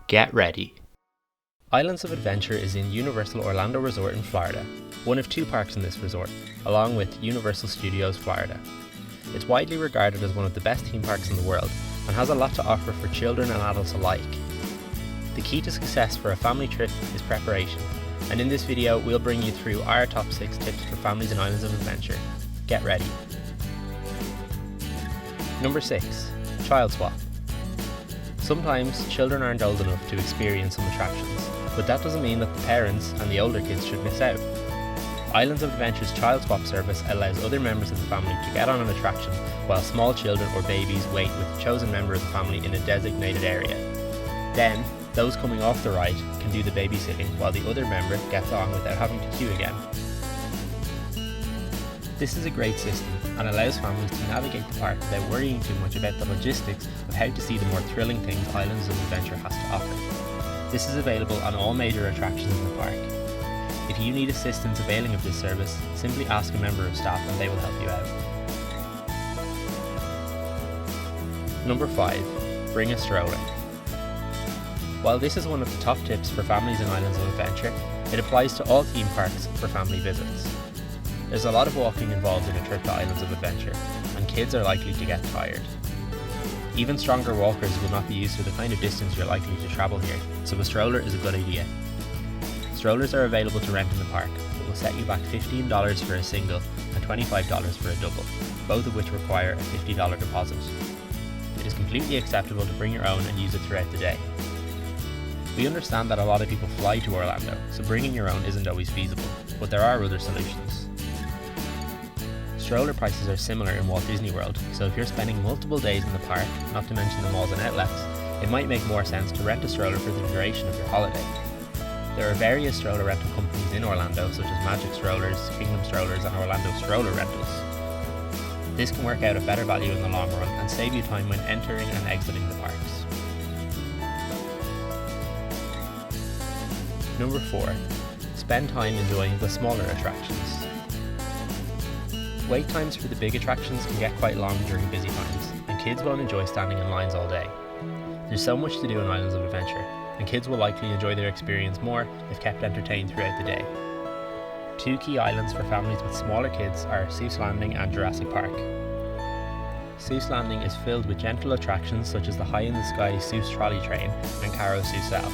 Get ready. Islands of Adventure is in Universal Orlando Resort in Florida, one of two parks in this resort, along with Universal Studios Florida. It's widely regarded as one of the best theme parks in the world and has a lot to offer for children and adults alike. The key to success for a family trip is preparation, and in this video we'll bring you through our top 6 tips for families in Islands of Adventure. Get ready. Number 6. Child swap. Sometimes children aren't old enough to experience some attractions, but that doesn't mean that the parents and the older kids should miss out. Islands of Adventure's child swap service allows other members of the family to get on an attraction while small children or babies wait with a chosen member of the family in a designated area. Then, those coming off the ride can do the babysitting while the other member gets on without having to queue again. This is a great system and allows families to navigate the park without worrying too much about the logistics of how to see the more thrilling things Islands of Adventure has to offer. This is available on all major attractions in the park. If you need assistance availing of this service, simply ask a member of staff and they will help you out. Number 5. Bring a stroller. While this is one of the top tips for families in Islands of Adventure, it applies to all theme parks for family visits. There's a lot of walking involved in a trip to Islands of Adventure, and kids are likely to get tired. Even stronger walkers will not be used to the kind of distance you're likely to travel here, so a stroller is a good idea. Strollers are available to rent in the park, but will set you back $15 for a single and $25 for a double, both of which require a $50 deposit. It is completely acceptable to bring your own and use it throughout the day. We understand that a lot of people fly to Orlando, so bringing your own isn't always feasible, but there are other solutions. Stroller prices are similar in Walt Disney World, so if you're spending multiple days in the park, not to mention the malls and outlets, it might make more sense to rent a stroller for the duration of your holiday. There are various stroller rental companies in Orlando, such as Magic Strollers, Kingdom Strollers and Orlando Stroller Rentals. This can work out a better value in the long run and save you time when entering and exiting the parks. Number 4. Spend time enjoying the smaller attractions. Wait times for the big attractions can get quite long during busy times, and kids won't enjoy standing in lines all day. There's so much to do in Islands of Adventure, and kids will likely enjoy their experience more if kept entertained throughout the day. 2 key islands for families with smaller kids are Seuss Landing and Jurassic Park. Seuss Landing is filled with gentle attractions such as the high-in-the-sky Seuss trolley train and Caro Seussel.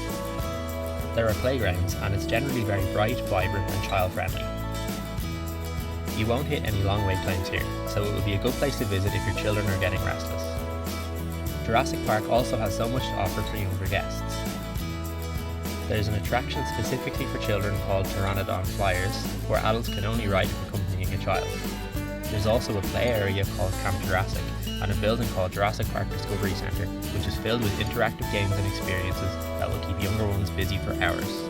There are playgrounds, and it's generally very bright, vibrant and child-friendly. You won't hit any long wait times here, so it will be a good place to visit if your children are getting restless. Jurassic Park also has so much to offer for younger guests. There's an attraction specifically for children called Pteranodon Flyers, where adults can only ride if accompanying a child. There's also a play area called Camp Jurassic, and a building called Jurassic Park Discovery Centre, which is filled with interactive games and experiences that will keep younger ones busy for hours.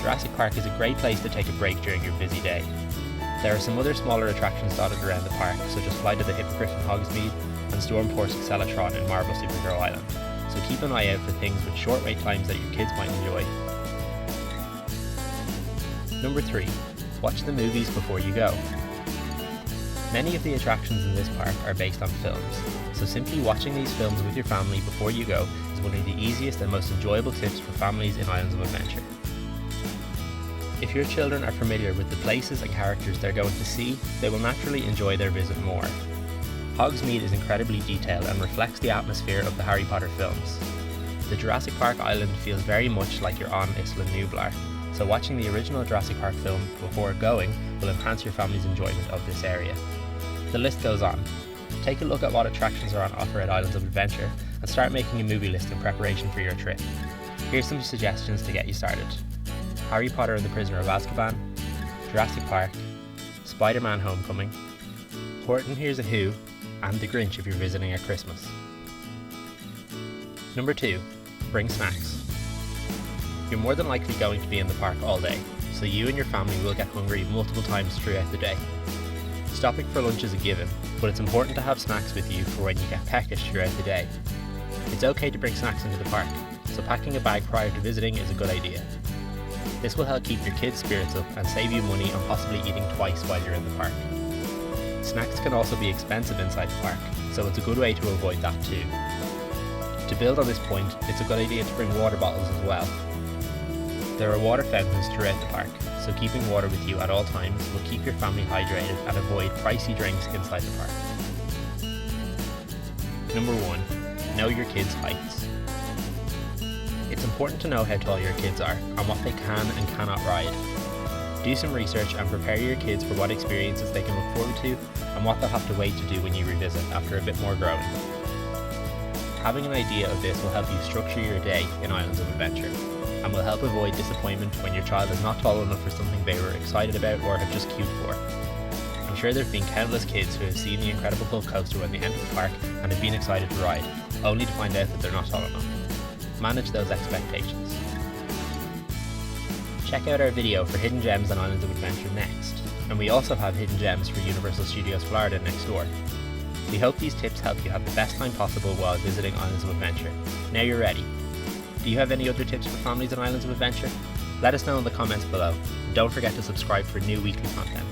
Jurassic Park is a great place to take a break during your busy day. There are some other smaller attractions dotted around the park, such as Flight of the Hippogriff in Hogsmeade and Stormforce Acceleron in Marvel Superhero Island, so keep an eye out for things with short wait times that your kids might enjoy. Number 3. Watch the movies before you go. Many of the attractions in this park are based on films, so simply watching these films with your family before you go is one of the easiest and most enjoyable tips for families in Islands of Adventure. If your children are familiar with the places and characters they're going to see, they will naturally enjoy their visit more. Hogsmeade is incredibly detailed and reflects the atmosphere of the Harry Potter films. The Jurassic Park island feels very much like you're on Isla Nublar, so watching the original Jurassic Park film before going will enhance your family's enjoyment of this area. The list goes on. Take a look at what attractions are on offer at Islands of Adventure and start making a movie list in preparation for your trip. Here's some suggestions to get you started. Harry Potter and the Prisoner of Azkaban, Jurassic Park, Spider-Man Homecoming, Horton Hears a Who, and The Grinch if you're visiting at Christmas. Number 2. Bring snacks. You're more than likely going to be in the park all day, so you and your family will get hungry multiple times throughout the day. Stopping for lunch is a given, but it's important to have snacks with you for when you get peckish throughout the day. It's okay to bring snacks into the park, so packing a bag prior to visiting is a good idea. This will help keep your kids' spirits up and save you money on possibly eating twice while you're in the park. Snacks can also be expensive inside the park, so it's a good way to avoid that too. To build on this point, it's a good idea to bring water bottles as well. There are water fountains throughout the park, so keeping water with you at all times will keep your family hydrated and avoid pricey drinks inside the park. Number 1. Know your kids' heights. It's important to know how tall your kids are and what they can and cannot ride. Do some research and prepare your kids for what experiences they can look forward to and what they'll have to wait to do when you revisit after a bit more growing. Having an idea of this will help you structure your day in Islands of Adventure and will help avoid disappointment when your child is not tall enough for something they were excited about or have just queued for. I'm sure there have been countless kids who have seen the incredible Hulk coaster when they enter the park and have been excited to ride, only to find out that they're not tall enough. Manage those expectations. Check out our video for Hidden Gems on Islands of Adventure next, and we also have Hidden Gems for Universal Studios Florida next door. We hope these tips help you have the best time possible while visiting Islands of Adventure. Now you're ready. Do you have any other tips for families on Islands of Adventure? Let us know in the comments below, and don't forget to subscribe for new weekly content.